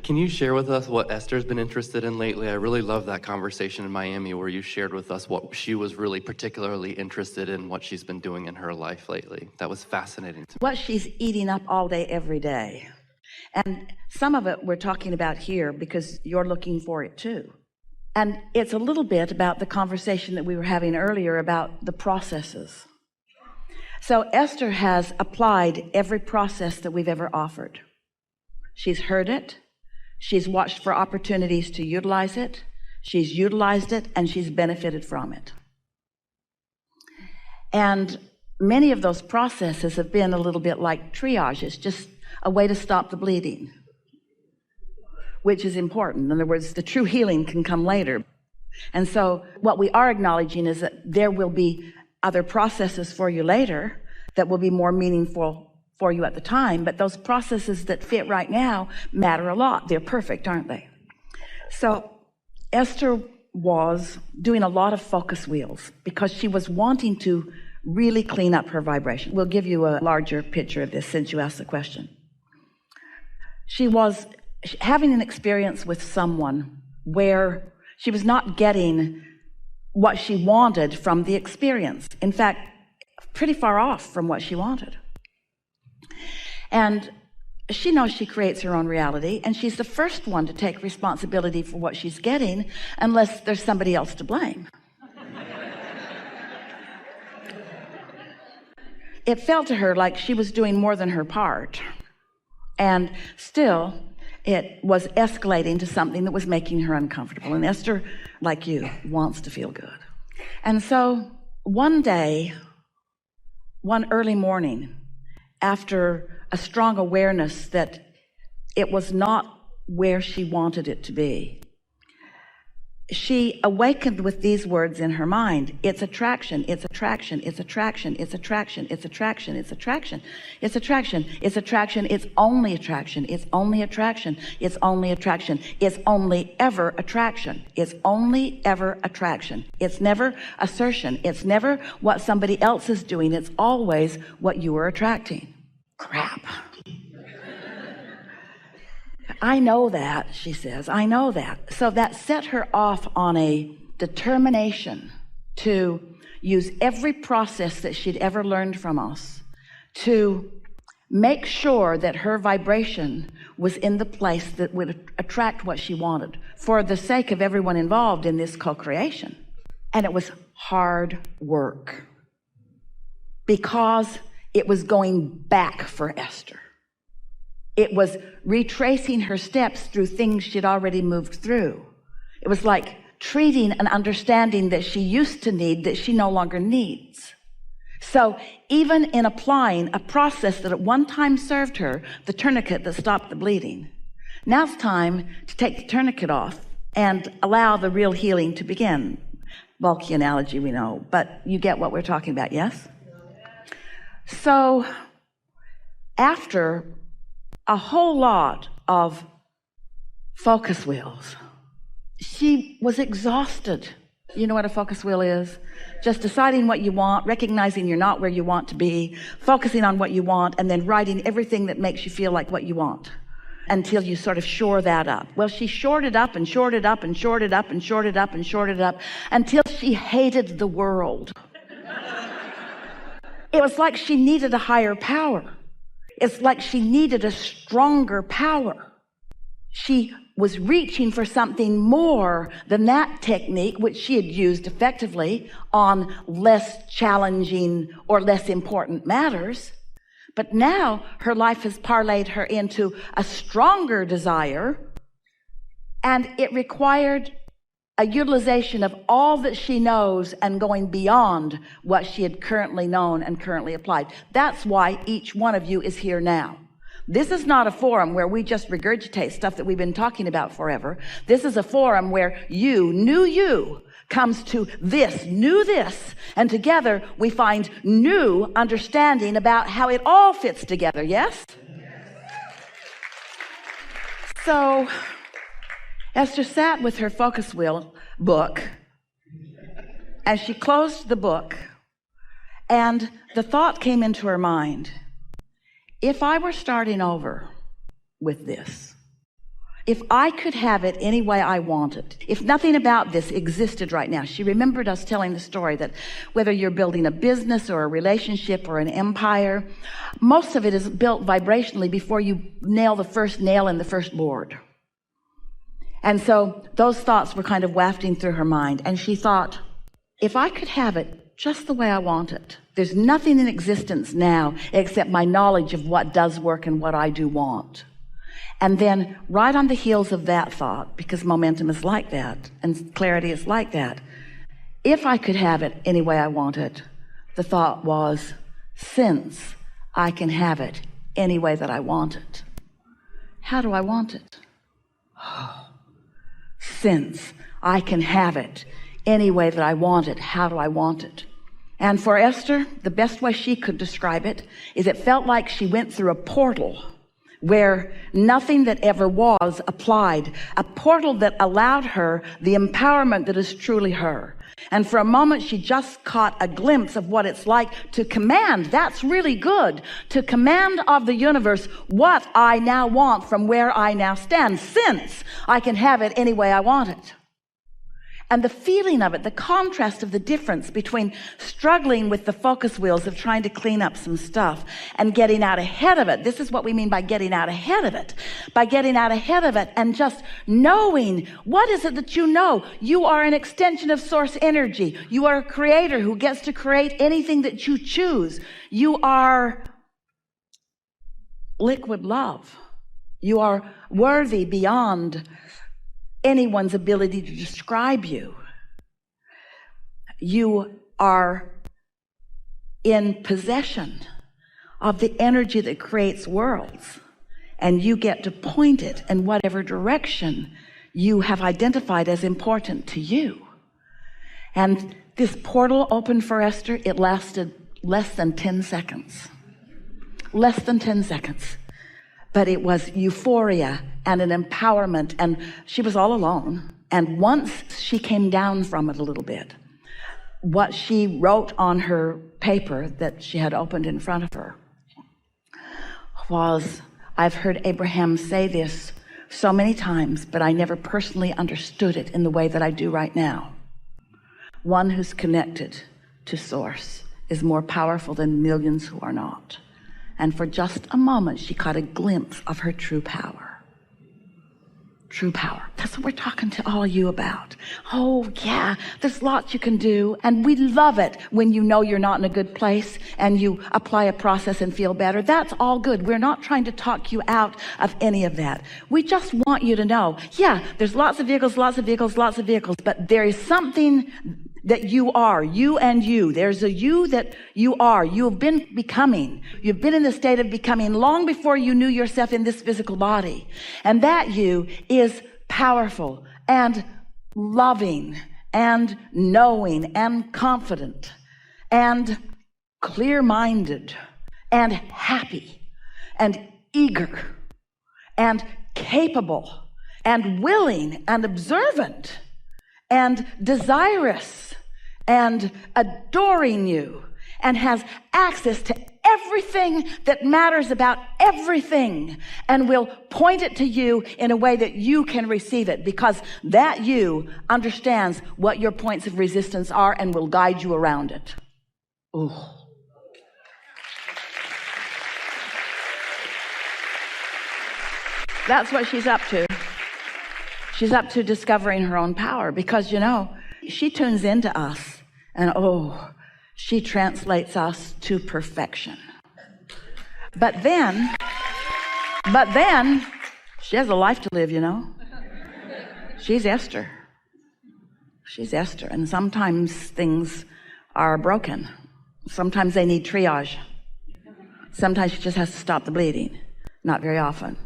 Can you share with us what Esther's been interested in lately? I really love that conversation in Miami where you shared with us what she was really particularly interested in, what she's been doing in her life lately. That was fascinating to me. What she's eating up all day, every day. And some of it we're talking about here because you're looking for it too. And it's a little bit about the conversation that we were having earlier about the processes. So Esther has applied every process that we've ever offered. She's heard it. She's watched for opportunities to utilize it. She's utilized it, and she's benefited from it. And many of those processes have been a little bit like triage. It's just a way to stop the bleeding, which is important. In other words, the true healing can come later. And so what we are acknowledging is that there will be other processes for you later that will be more meaningful for you at the time, but those processes that fit right now matter a lot. They're perfect, aren't they? So Esther was doing a lot of focus wheels because she was wanting to really clean up her vibration. We'll give you a larger picture of this since you asked the question. She was having an experience with someone where she was not getting what she wanted from the experience. In fact, pretty far off from what she wanted. And she knows she creates her own reality, and she's the first one to take responsibility for what she's getting unless there's somebody else to blame. It felt to her like she was doing more than her part, and still it was escalating to something that was making her uncomfortable. And Esther, like you, wants to feel good. And so one day, one early morning, after a strong awareness that it was not where she wanted it to be, she awakened with these words in her mind: it's attraction, it's attraction, it's attraction, it's attraction, it's attraction, it's attraction, it's attraction, it's attraction, it's only attraction, it's only attraction, it's only attraction, it's only ever attraction, it's only ever attraction. It's never assertion, it's never what somebody else is doing, it's always what you are attracting. Crap. I know that, she says, I know that. So that set her off on a determination to use every process that she'd ever learned from us to make sure that her vibration was in the place that would attract what she wanted for the sake of everyone involved in this co-creation. And it was hard work because it was going back for Esther. It was retracing her steps through things she'd already moved through. It was like treating an understanding that she used to need that she no longer needs. So even in applying a process that at one time served her, the tourniquet that stopped the bleeding, now it's time to take the tourniquet off and allow the real healing to begin. Bulky analogy, we know, but you get what we're talking about, yes? So after a whole lot of focus wheels, she was exhausted. You know what a focus wheel is? Just deciding what you want, recognizing you're not where you want to be, focusing on what you want, and then writing everything that makes you feel like what you want until you sort of shore that up. Well, she shored it up and shored it up and shored it up and shored it up and shored it up until she hated the world. It was like she needed a higher power. It's like she needed a stronger power. She was reaching for something more than that technique, which she had used effectively on less challenging or less important matters. But now her life has parlayed her into a stronger desire, and it required a utilization of all that she knows and going beyond what she had currently known and currently applied. That's why each one of you is here now. This is not a forum where we just regurgitate stuff that we've been talking about forever. This is a forum where new you, comes to this, new this, and together we find new understanding about how it all fits together, yes? So Esther sat with her focus wheel book, and she closed the book, and the thought came into her mind: if I were starting over with this, if I could have it any way I wanted, if nothing about this existed right now. She remembered us telling the story that whether you're building a business or a relationship or an empire, most of it is built vibrationally before you nail the first nail in the first board. And so those thoughts were kind of wafting through her mind. And she thought, if I could have it just the way I want it, there's nothing in existence now except my knowledge of what does work and what I do want. And then right on the heels of that thought, because momentum is like that and clarity is like that, if I could have it any way I want it, the thought was, since I can have it any way that I want it, how do I want it? Since I can have it any way that I want it, how do I want it? And for Esther, the best way she could describe it is it felt like she went through a portal where nothing that ever was applied, a portal that allowed her the empowerment that is truly her. And for a moment, she just caught a glimpse of what it's like to command. That's really good. To command of the universe what I now want from where I now stand, since I can have it any way I want it. And the feeling of it, the contrast of the difference between struggling with the focus wheels of trying to clean up some stuff and getting out ahead of it. This is what we mean by getting out ahead of it. By getting out ahead of it and just knowing, what is it that you know? You are an extension of source energy. You are a creator who gets to create anything that you choose. You are liquid love. You are worthy beyond anyone's ability to describe you. You are in possession of the energy that creates worlds, and you get to point it in whatever direction you have identified as important to you. And this portal opened for Esther. It lasted less than 10 seconds. Less than 10 seconds. But it was euphoria and an empowerment, and she was all alone. And once she came down from it a little bit, what she wrote on her paper that she had opened in front of her was, I've heard Abraham say this so many times, but I never personally understood it in the way that I do right now. One who's connected to source is more powerful than millions who are not. And for just a moment, she caught a glimpse of her true power. True power. That's what we're talking to all of you about. Oh, yeah, there's lots you can do. And we love it when you know you're not in a good place and you apply a process and feel better. That's all good. We're not trying to talk you out of any of that. We just want you to know, yeah, there's lots of vehicles, but there is something that you are, you and you. There's a you that you are. You have been becoming. You've been in the state of becoming long before you knew yourself in this physical body. And that you is powerful and loving and knowing and confident and clear-minded and happy and eager and capable and willing and observant and desirous and adoring you, and has access to everything that matters about everything, and will point it to you in a way that you can receive it, because that you understands what your points of resistance are and will guide you around it. Ooh. That's what she's up to. She's up to discovering her own power, because, you know, she tunes into us and, she translates us to perfection. But then she has a life to live, you know. She's Esther. She's Esther. And sometimes things are broken. Sometimes they need triage. Sometimes she just has to stop the bleeding. Not very often.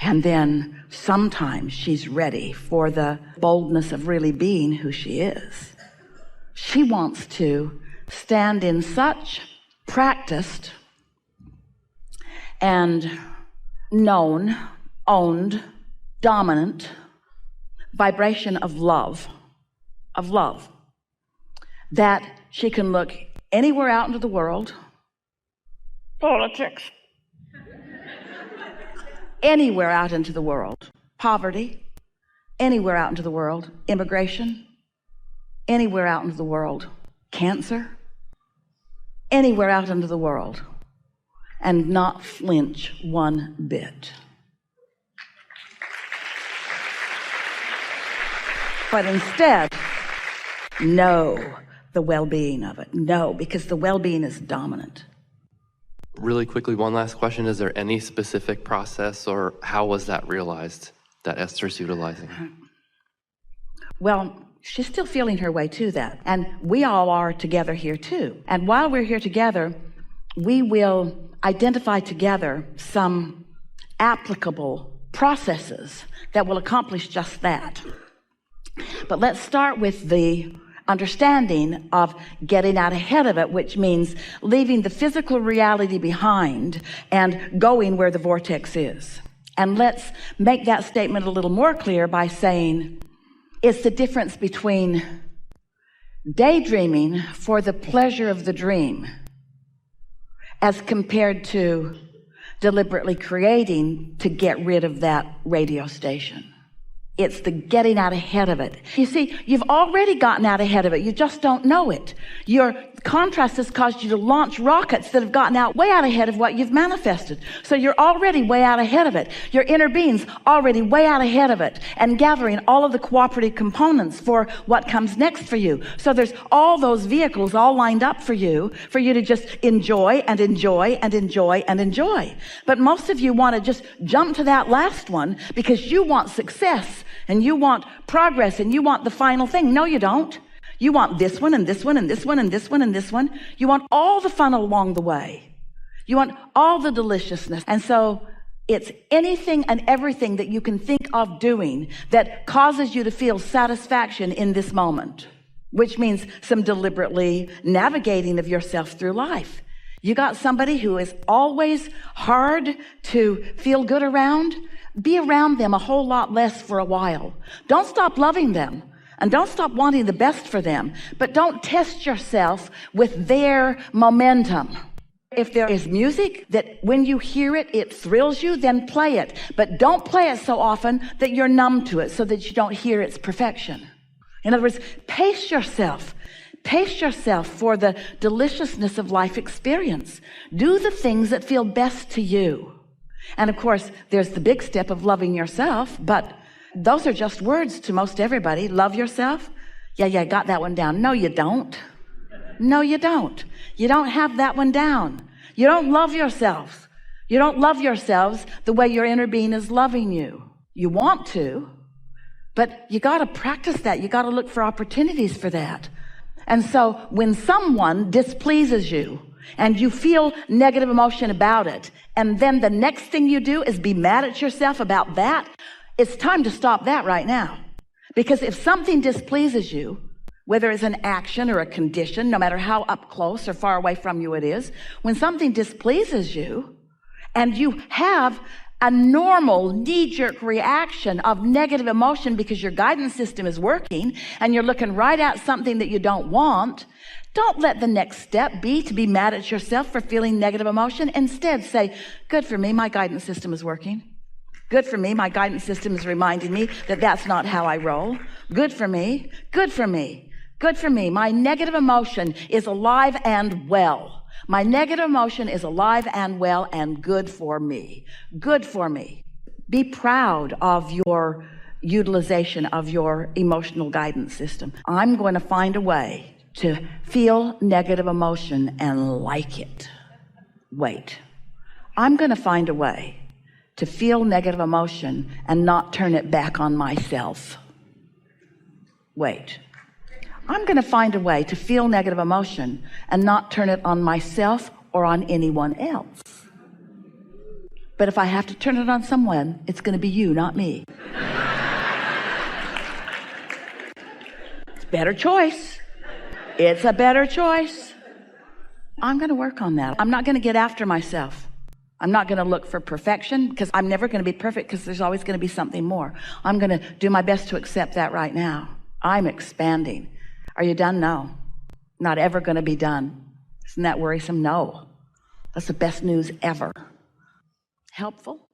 And then sometimes she's ready for the boldness of really being who she is. She wants to stand in such practiced and known, owned, dominant vibration of love, that she can look anywhere out into the world, politics, anywhere out into the world, poverty, anywhere out into the world, immigration, anywhere out into the world, cancer, anywhere out into the world, and not flinch one bit. But instead, know the well-being of it. No, because the well-being is dominant. Really quickly, one last question. Is there any specific process, or how was that realized that Esther's utilizing? Well, she's still feeling her way to that. And we all are together here too. And while we're here together, we will identify together some applicable processes that will accomplish just that. But let's start with the understanding of getting out ahead of it, which means leaving the physical reality behind and going where the vortex is. And let's make that statement a little more clear by saying it's the difference between daydreaming for the pleasure of the dream as compared to deliberately creating to get rid of that radio station. It's the getting out ahead of it. You see, you've already gotten out ahead of it. You just don't know it. Your contrast has caused you to launch rockets that have gotten out way out ahead of what you've manifested. So you're already way out ahead of it. Your inner being's already way out ahead of it and gathering all of the cooperative components for what comes next for you. So there's all those vehicles all lined up for you to just enjoy and enjoy and enjoy and enjoy. But most of you want to just jump to that last one because you want success and you want progress and you want the final thing. No, you don't. You want this one and this one and this one and this one and this one. You want all the fun along the way. You want all the deliciousness. And so it's anything and everything that you can think of doing that causes you to feel satisfaction in this moment, which means some deliberately navigating of yourself through life. You got somebody who is always hard to feel good around. Be around them a whole lot less for a while. Don't stop loving them and don't stop wanting the best for them, but don't test yourself with their momentum. If there is music that when you hear it, it thrills you, then play it. But don't play it so often that you're numb to it so that you don't hear its perfection. In other words, pace yourself. Pace yourself for the deliciousness of life experience. Do the things that feel best to you. And of course, there's the big step of loving yourself, but those are just words to most everybody. Love yourself? Yeah, got that one down. No, you don't. No, you don't. You don't have that one down. You don't love yourselves. You don't love yourselves the way your inner being is loving you. You want to, but you got to practice that. You got to look for opportunities for that. And so when someone displeases you and you feel negative emotion about it, and then the next thing you do is be mad at yourself about that, it's time to stop that right now. Because if something displeases you, whether it's an action or a condition, no matter how up close or far away from you it is, when something displeases you and you have a normal knee-jerk reaction of negative emotion because your guidance system is working and you're looking right at something that you don't want, don't let the next step be to be mad at yourself for feeling negative emotion. Instead, say, good for me, my guidance system is working. Good for me, my guidance system is reminding me that that's not how I roll. Good for me, good for me, good for me. My negative emotion is alive and well. My negative emotion is alive and well and good for me. Good for me. Be proud of your utilization of your emotional guidance system. I'm going to find a way to feel negative emotion and like it. Wait. I'm going to find a way to feel negative emotion and not turn it back on myself. Wait. I'm going to find a way to feel negative emotion and not turn it on myself or on anyone else. But if I have to turn it on someone, it's going to be you, not me. It's a better choice. It's a better choice. I'm going to work on that. I'm not going to get after myself. I'm not going to look for perfection because I'm never going to be perfect because there's always going to be something more. I'm going to do my best to accept that right now. I'm expanding. Are you done? No. Not ever going to be done. Isn't that worrisome? No. That's the best news ever. Helpful?